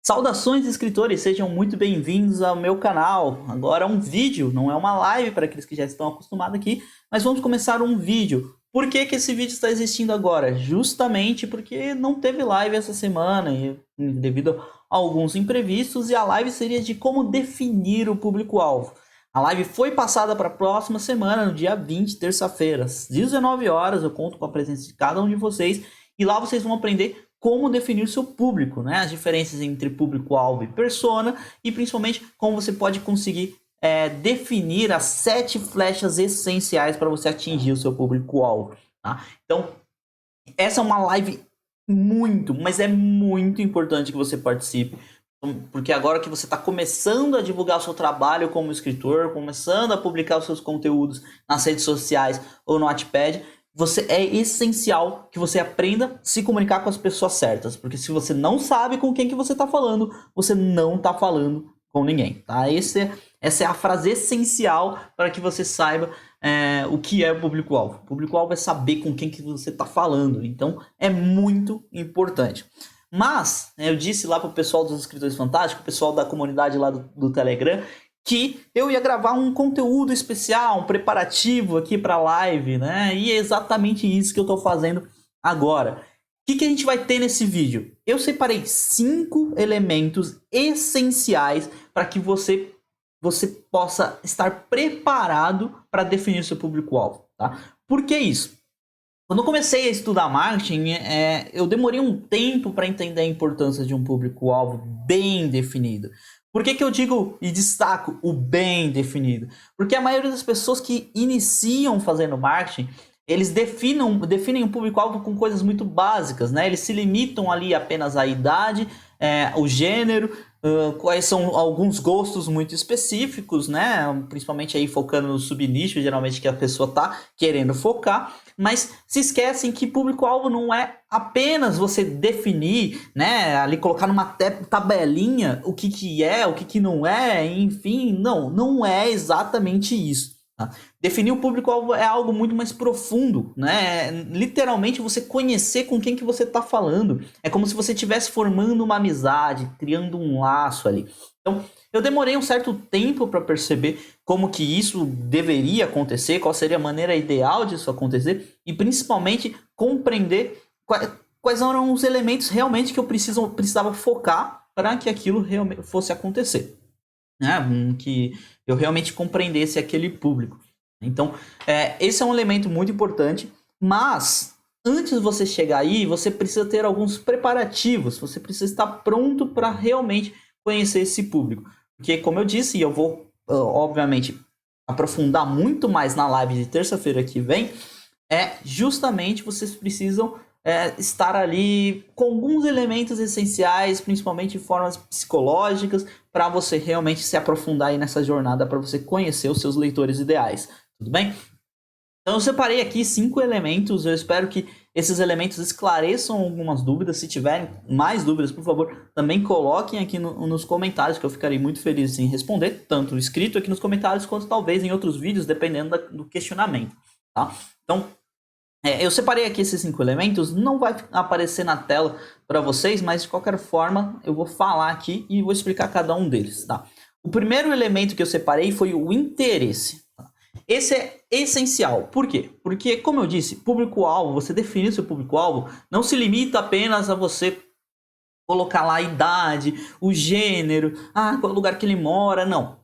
Saudações, escritores, sejam muito bem-vindos ao meu canal. Agora um vídeo, não é uma live para aqueles que já estão acostumados aqui, mas vamos começar um vídeo. Por que que esse vídeo está existindo agora? Justamente porque não teve live essa semana, devido a alguns imprevistos, e a live seria de como definir o público-alvo. A live foi passada para a próxima semana, no dia 20, terça-feira, às 19 horas. Eu conto com a presença de cada um de vocês, e lá vocês vão aprender como definir o seu público, né? As diferenças entre público-alvo e persona, e principalmente como você pode conseguir definir as 7 flechas essenciais para você atingir o seu público-alvo. Tá? Então, essa é uma live mas é muito importante que você participe, porque agora que você está começando a divulgar o seu trabalho como escritor, começando a publicar os seus conteúdos nas redes sociais ou no Wattpad, é essencial que você aprenda a se comunicar com as pessoas certas, porque se você não sabe com quem que você está falando, você não está falando com ninguém, tá? Essa é a frase essencial para que você saiba o que é o público-alvo. O público-alvo é saber com quem que você está falando, então é muito importante. Mas eu disse lá para o pessoal dos Escritores Fantásticos, o pessoal da comunidade lá do Telegram, que eu ia gravar um conteúdo especial, um preparativo aqui para a live, né? E é exatamente isso que eu estou fazendo agora. O que a gente vai ter nesse vídeo? Eu separei 5 elementos essenciais para que você possa estar preparado para definir seu público-alvo, tá? Por que isso? Quando eu comecei a estudar marketing, eu demorei um tempo para entender a importância de um público-alvo bem definido. Por que eu digo e destaco o bem definido? Porque a maioria das pessoas que iniciam fazendo marketing, eles definem um público-alvo com coisas muito básicas, né? Eles se limitam ali apenas à idade, o gênero, quais são alguns gostos muito específicos, né? Principalmente aí focando no subnicho, geralmente que a pessoa está querendo focar, mas se esquecem que público-alvo não é apenas você definir, né? Ali colocar numa tabelinha o que é, o que não é, enfim, não é exatamente isso. Tá? Definir o público-alvo é algo muito mais profundo, né? Literalmente você conhecer com quem que você está falando. É como se você estivesse formando uma amizade, criando um laço ali. Então, eu demorei um certo tempo para perceber como que isso deveria acontecer, qual seria a maneira ideal disso acontecer, e principalmente compreender quais eram os elementos realmente que eu precisava focar para que aquilo realmente fosse acontecer. Né? Que eu realmente compreendesse aquele público. Então, esse é um elemento muito importante, mas antes de você chegar aí, você precisa ter alguns preparativos, você precisa estar pronto para realmente conhecer esse público. Porque, como eu disse, e eu vou, obviamente, aprofundar muito mais na live de terça-feira que vem, justamente vocês precisam estar ali com alguns elementos essenciais, principalmente formas psicológicas, para você realmente se aprofundar aí nessa jornada, para você conhecer os seus leitores ideais. Tudo bem? Então eu separei aqui 5 elementos, eu espero que esses elementos esclareçam algumas dúvidas. Se tiverem mais dúvidas, por favor, também coloquem aqui nos comentários, que eu ficarei muito feliz em responder, tanto escrito aqui nos comentários, quanto talvez em outros vídeos, dependendo do questionamento. Tá? Então, eu separei aqui esses 5 elementos, não vai aparecer na tela para vocês, mas de qualquer forma eu vou falar aqui e vou explicar cada um deles. Tá? O primeiro elemento que eu separei foi o interesse. Esse é essencial. Por quê? Porque, como eu disse, público-alvo, você definir seu público-alvo, não se limita apenas a você colocar lá a idade, o gênero, qual lugar que ele mora, não.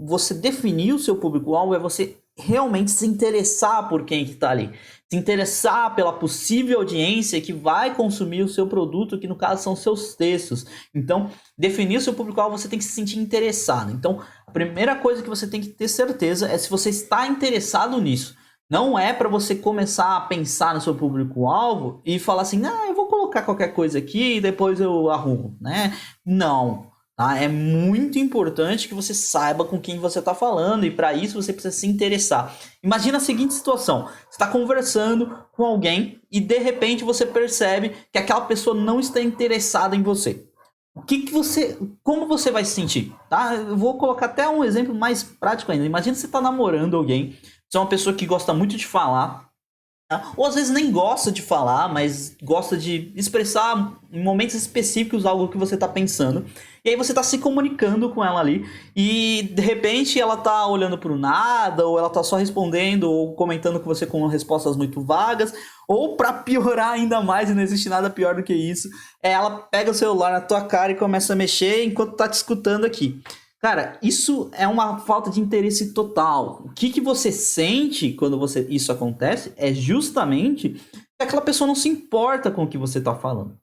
Você definir o seu público-alvo é você realmente se interessar por quem que está ali. Se interessar pela possível audiência que vai consumir o seu produto, que no caso são seus textos. Então, definir o seu público-alvo, você tem que se sentir interessado. Então, a primeira coisa que você tem que ter certeza é se você está interessado nisso. Não é para você começar a pensar no seu público-alvo e falar assim, eu vou colocar qualquer coisa aqui e depois eu arrumo, né? Não. Tá? É muito importante que você saiba com quem você está falando, e para isso você precisa se interessar. Imagina a seguinte situação: você está conversando com alguém e de repente você percebe que aquela pessoa não está interessada em você. Como você vai se sentir? Tá? Eu vou colocar até um exemplo mais prático ainda. Imagina que você está namorando alguém, você é uma pessoa que gosta muito de falar, Ou às vezes nem gosta de falar, mas gosta de expressar em momentos específicos algo que você tá pensando. E aí você tá se comunicando com ela ali e de repente ela tá olhando pro nada, ou ela tá só respondendo ou comentando com você com respostas muito vagas, ou pra piorar ainda mais, e não existe nada pior do que isso, ela pega o celular na tua cara e começa a mexer enquanto tá te escutando aqui. Cara, isso é uma falta de interesse total. O que você sente quando isso acontece é justamente que aquela pessoa não se importa com o que você está falando.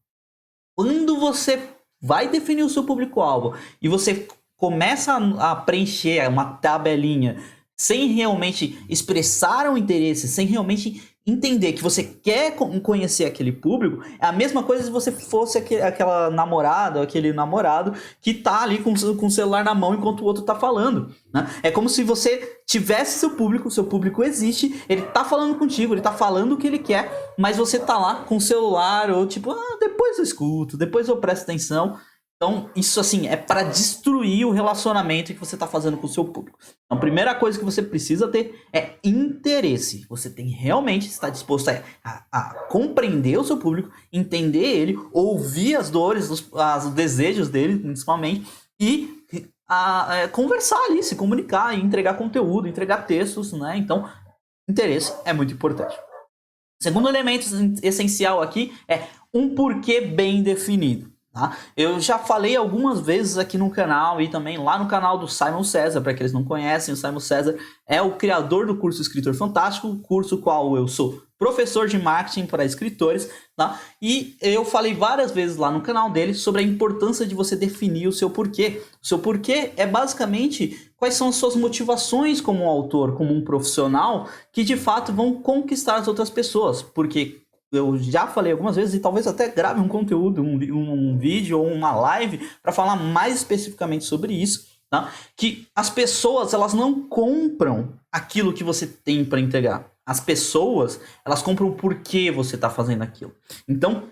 Quando você vai definir o seu público-alvo e você começa a preencher uma tabelinha sem realmente expressar um interesse, sem realmente entender que você quer conhecer aquele público, é a mesma coisa se você fosse aquela namorada ou aquele namorado que tá ali com o celular na mão enquanto o outro tá falando, né? É como se você tivesse seu público existe, ele tá falando contigo, ele tá falando o que ele quer, mas você tá lá com o celular ou tipo, depois eu escuto, depois eu presto atenção. Então, isso assim, é para destruir o relacionamento que você está fazendo com o seu público. Então, a primeira coisa que você precisa ter é interesse. Você tem realmente estar disposto a compreender o seu público, entender ele, ouvir as dores, os desejos dele, principalmente, e conversar ali, se comunicar, e entregar conteúdo, entregar textos, né? Então, interesse é muito importante. Segundo elemento essencial aqui é um porquê bem definido. Tá? Eu já falei algumas vezes aqui no canal e também lá no canal do Simon César, para aqueles que não conhecem, o Simon César é o criador do curso Escritor Fantástico, curso qual eu sou professor de marketing para escritores, tá? E eu falei várias vezes lá no canal dele sobre a importância de você definir o seu porquê. O seu porquê é basicamente quais são as suas motivações como um autor, como um profissional, que de fato vão conquistar as outras pessoas, porque eu já falei algumas vezes e talvez até grave um conteúdo, um vídeo ou uma live para falar mais especificamente sobre isso, tá? Que as pessoas, elas não compram aquilo que você tem para entregar. As pessoas, elas compram o porquê você está fazendo aquilo. Então,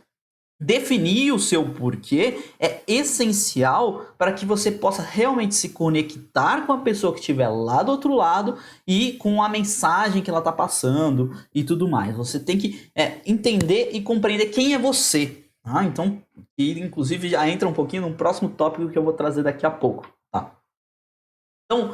definir o seu porquê é essencial para que você possa realmente se conectar com a pessoa que estiver lá do outro lado e com a mensagem que ela está passando e tudo mais. Você tem que entender e compreender quem é você. Tá? Então, e inclusive já entra um pouquinho no próximo tópico que eu vou trazer daqui a pouco. Tá? Então,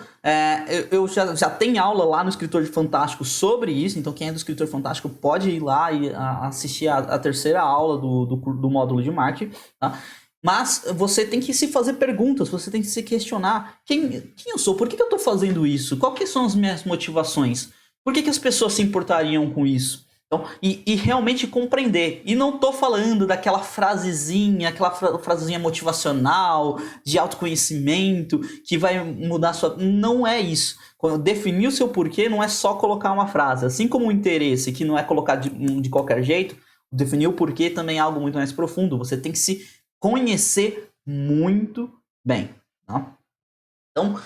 eu já tenho aula lá no Escritor Fantástico sobre isso, então quem é do Escritor Fantástico pode ir lá e assistir a terceira aula do módulo de marketing, tá? Mas você tem que se fazer perguntas, você tem que se questionar quem eu sou, por que eu estou fazendo isso, quais são as minhas motivações, por que as pessoas se importariam com isso? Então, e realmente compreender. E não tô falando daquela frasezinha motivacional, de autoconhecimento, que vai mudar sua... Não é isso. Quando definir o seu porquê, não é só colocar uma frase. Assim como o interesse, que não é colocar de qualquer jeito, definir o porquê também é algo muito mais profundo. Você tem que se conhecer muito bem. Tá? Então,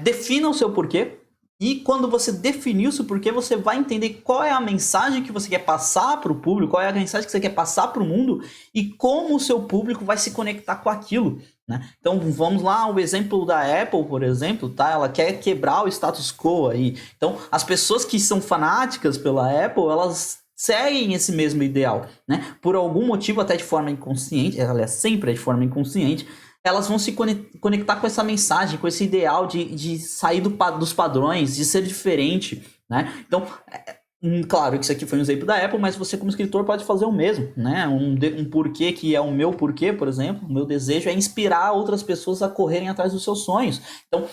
defina o seu porquê. E quando você definir isso, porque você vai entender qual é a mensagem que você quer passar para o público, qual é a mensagem que você quer passar para o mundo e como o seu público vai se conectar com aquilo, né? Então vamos lá, o exemplo da Apple, por exemplo, tá? Ela quer quebrar o status quo aí. Então as pessoas que são fanáticas pela Apple, elas seguem esse mesmo ideal, né? Por algum motivo, até de forma inconsciente, aliás, sempre é de forma inconsciente, elas vão se conectar com essa mensagem, com esse ideal de sair dos padrões, de ser diferente, né? Então, claro que isso aqui foi um exemplo da Apple, mas você como escritor pode fazer o mesmo, né? Um porquê que é o meu porquê, por exemplo, o meu desejo é inspirar outras pessoas a correrem atrás dos seus sonhos. Então,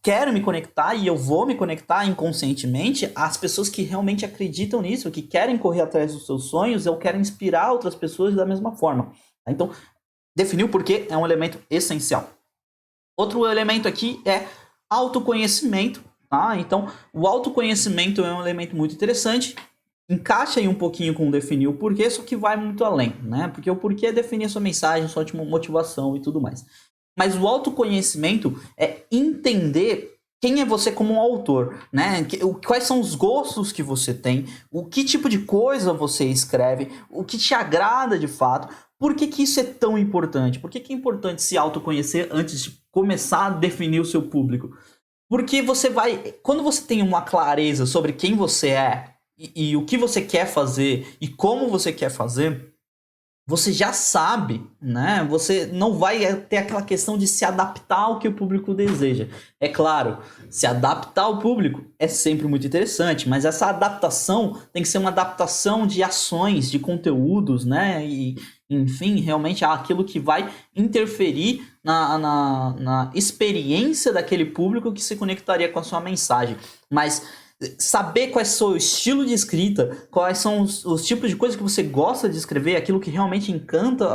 quero me conectar e eu vou me conectar inconscientemente às pessoas que realmente acreditam nisso, que querem correr atrás dos seus sonhos, eu quero inspirar outras pessoas da mesma forma. Então, definir o porquê é um elemento essencial. Outro elemento aqui é autoconhecimento. Tá? Então, o autoconhecimento é um elemento muito interessante. Encaixa aí um pouquinho com definir o porquê, só que vai muito além, né? Porque o porquê é definir a sua mensagem, sua motivação e tudo mais. Mas o autoconhecimento é entender quem é você como um autor, né? Quais são os gostos que você tem, o que tipo de coisa você escreve, o que te agrada de fato. Por que isso é tão importante? Por que é importante se autoconhecer antes de começar a definir o seu público? Porque quando você tem uma clareza sobre quem você é e o que você quer fazer e como você quer fazer, você já sabe, né? Você não vai ter aquela questão de se adaptar ao que o público deseja. É claro, se adaptar ao público é sempre muito interessante, mas essa adaptação tem que ser uma adaptação de ações, de conteúdos, né? E, enfim, realmente aquilo que vai interferir na experiência daquele público que se conectaria com a sua mensagem. Mas saber qual é o seu estilo de escrita, quais são os tipos de coisas que você gosta de escrever, aquilo que realmente encanta,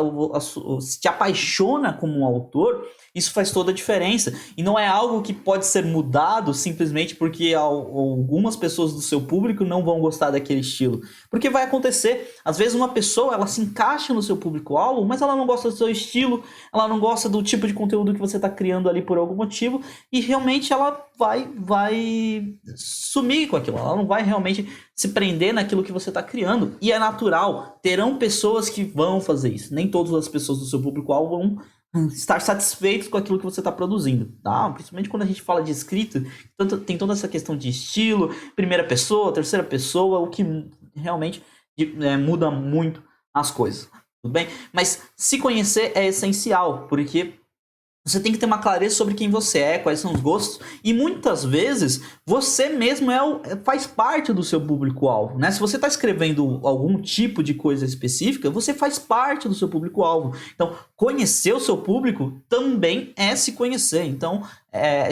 te apaixona como um autor, isso faz toda a diferença. E não é algo que pode ser mudado simplesmente porque algumas pessoas do seu público não vão gostar daquele estilo. Porque vai acontecer, às vezes uma pessoa ela se encaixa no seu público-alvo, mas ela não gosta do seu estilo, ela não gosta do tipo de conteúdo que você está criando ali por algum motivo, e realmente ela vai sumir com aquilo, ela não vai realmente se prender naquilo que você está criando. E é natural, terão pessoas que vão fazer isso. Nem todas as pessoas do seu público-alvo vão estar satisfeitos com aquilo que você está produzindo, tá? Principalmente quando a gente fala de escrita, tem toda essa questão de estilo, primeira pessoa, terceira pessoa, o que realmente muda muito as coisas, tudo bem? Mas se conhecer é essencial, porque você tem que ter uma clareza sobre quem você é, quais são os gostos, e muitas vezes você mesmo faz parte do seu público-alvo, né? Se você está escrevendo algum tipo de coisa específica, você faz parte do seu público-alvo. Então, conhecer o seu público também é se conhecer. Então,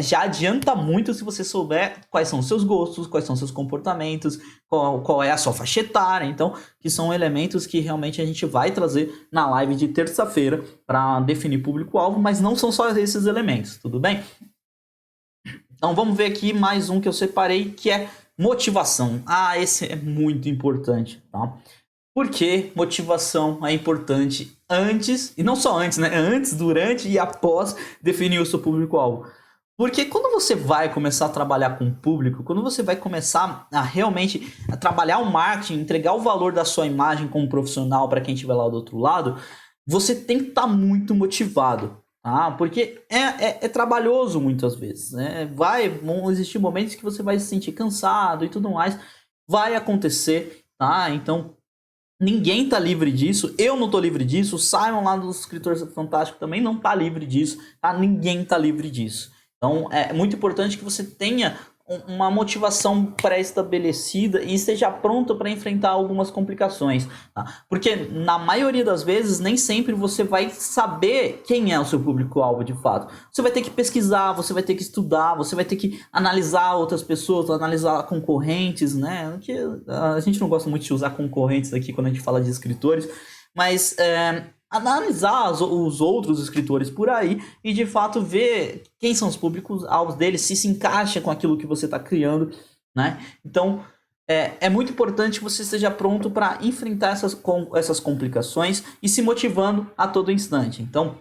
já adianta muito se você souber quais são os seus gostos, quais são os seus comportamentos, qual é a sua faixa etária. Então, que são elementos que realmente a gente vai trazer na live de terça-feira para definir público-alvo, mas não são só esses elementos, tudo bem? Então, vamos ver aqui mais um que eu separei, que é motivação. Esse é muito importante, tá? Por que motivação é importante antes, e não só antes, né? Antes, durante e após definir o seu público-alvo. Porque quando você vai começar a trabalhar com o público, quando você vai começar a realmente trabalhar o marketing, entregar o valor da sua imagem como profissional para quem estiver lá do outro lado, você tem que estar muito motivado, tá? Porque é trabalhoso muitas vezes, né? Vão existir momentos que você vai se sentir cansado e tudo mais, vai acontecer, tá? Então, ninguém tá livre disso, eu não tô livre disso, o Simon lá dos Escritores Fantásticos também não tá livre disso, tá? Ninguém tá livre disso. Então, é muito importante que você tenha uma motivação pré-estabelecida e esteja pronto para enfrentar algumas complicações, tá? Porque, na maioria das vezes, nem sempre você vai saber quem é o seu público-alvo de fato. Você vai ter que pesquisar, você vai ter que estudar, você vai ter que analisar outras pessoas, analisar concorrentes, né? Que a gente não gosta muito de usar concorrentes aqui quando a gente fala de escritores, mas analisar os outros escritores por aí e de fato ver quem são os públicos-alvos deles, se encaixa com aquilo que você está criando, né? Então, é muito importante que você esteja pronto para enfrentar essas complicações e se motivando a todo instante. Então,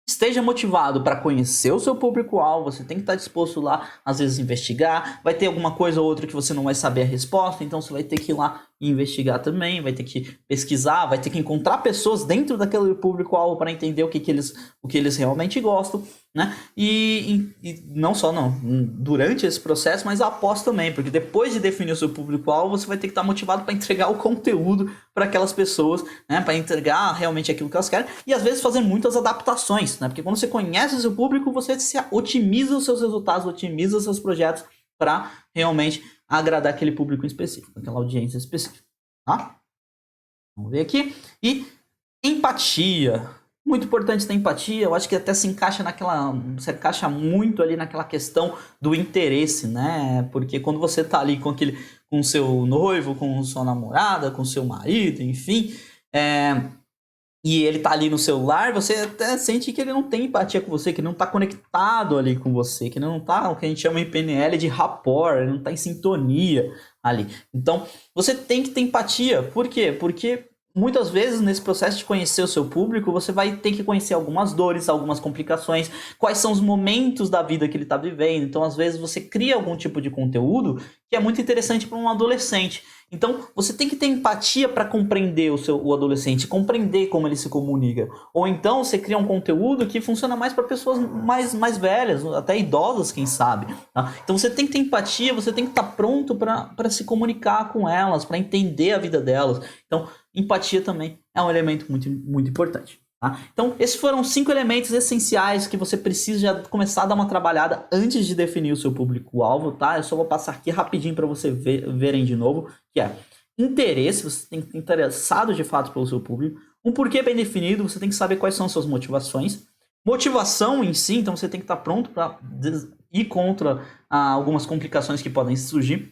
esteja motivado para conhecer o seu público-alvo, você tem que estar disposto lá, às vezes, investigar. Vai ter alguma coisa ou outra que você não vai saber a resposta, então você vai ter que ir lá e investigar também, vai ter que pesquisar, vai ter que encontrar pessoas dentro daquele público-alvo para entender o que eles realmente gostam, né? E não só durante esse processo, mas após também, porque depois de definir o seu público-alvo, você vai ter que estar motivado para entregar o conteúdo para aquelas pessoas, né? Para entregar realmente aquilo que elas querem e às vezes fazer muitas adaptações, né? Porque quando você conhece o seu público, você otimiza os seus resultados, otimiza os seus projetos para realmente agradar aquele público específico, aquela audiência específica, tá? Vamos ver aqui. E empatia. Muito importante ter empatia, eu acho que até se encaixa muito ali naquela questão do interesse, né? Porque quando você tá ali com o seu noivo, com sua namorada, com seu marido, enfim, e ele tá ali no celular, você até sente que ele não tem empatia com você, que ele não tá conectado ali com você, que ele não tá, o que a gente chama em PNL de rapport, ele não tá em sintonia ali. Então, você tem que ter empatia. Por quê? Porque muitas vezes, nesse processo de conhecer o seu público, você vai ter que conhecer algumas dores, algumas complicações, quais são os momentos da vida que ele está vivendo. Então, às vezes, você cria algum tipo de conteúdo que é muito interessante para um adolescente. Então, você tem que ter empatia para compreender o adolescente, compreender como ele se comunica. Ou então, você cria um conteúdo que funciona mais para pessoas mais velhas, até idosas, quem sabe. Tá? Então, você tem que ter empatia, você tem que estar pronto para se comunicar com elas, para entender a vida delas. Então, empatia também é um elemento muito, muito importante. Tá? Então, esses foram 5 elementos essenciais que você precisa já começar a dar uma trabalhada antes de definir o seu público-alvo, tá? Eu só vou passar aqui rapidinho para você verem de novo, que é interesse, você tem que estar interessado de fato pelo seu público, um porquê bem definido, você tem que saber quais são as suas motivações, motivação em si, então você tem que estar pronto para ir contra algumas complicações que podem surgir.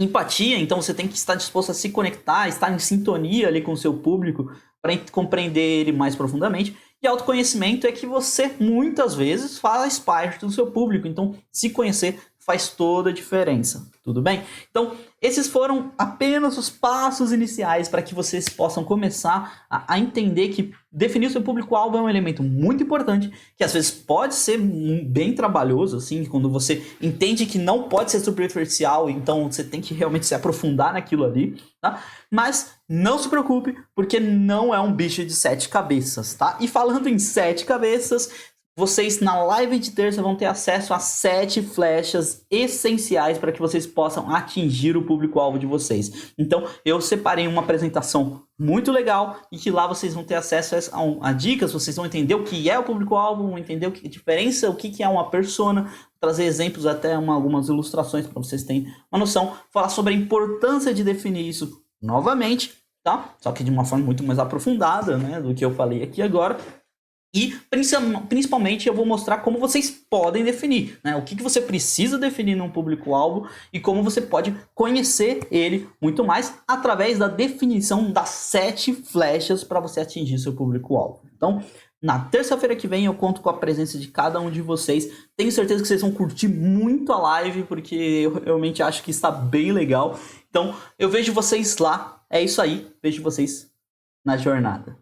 Empatia, então você tem que estar disposto a se conectar, estar em sintonia ali com o seu público para compreender ele mais profundamente. E autoconhecimento é que você muitas vezes faz parte do seu público, então se conhecer faz toda a diferença, tudo bem? Então esses foram apenas os passos iniciais para que vocês possam começar a entender que definir o seu público-alvo é um elemento muito importante, que às vezes pode ser bem trabalhoso, assim, quando você entende que não pode ser superficial, então você tem que realmente se aprofundar naquilo ali, tá? Mas não se preocupe, porque não é um bicho de 7 cabeças, tá? E falando em 7 cabeças, vocês na live de terça vão ter acesso a 7 flechas essenciais para que vocês possam atingir o público-alvo de vocês. Então, eu separei uma apresentação muito legal e que lá vocês vão ter acesso a dicas, vocês vão entender o que é o público-alvo, vão entender a diferença, o que é uma persona, trazer exemplos, até algumas ilustrações para vocês terem uma noção, falar sobre a importância de definir isso novamente, tá? Só que de uma forma muito mais aprofundada, né, do que eu falei aqui agora. E principalmente eu vou mostrar como vocês podem definir, né? O que você precisa definir num público-alvo e como você pode conhecer ele muito mais através da definição das 7 flechas para você atingir seu público-alvo. Então, na terça-feira que vem eu conto com a presença de cada um de vocês. Tenho certeza que vocês vão curtir muito a live, porque eu realmente acho que está bem legal. Então, eu vejo vocês lá. É isso aí. Vejo vocês na jornada.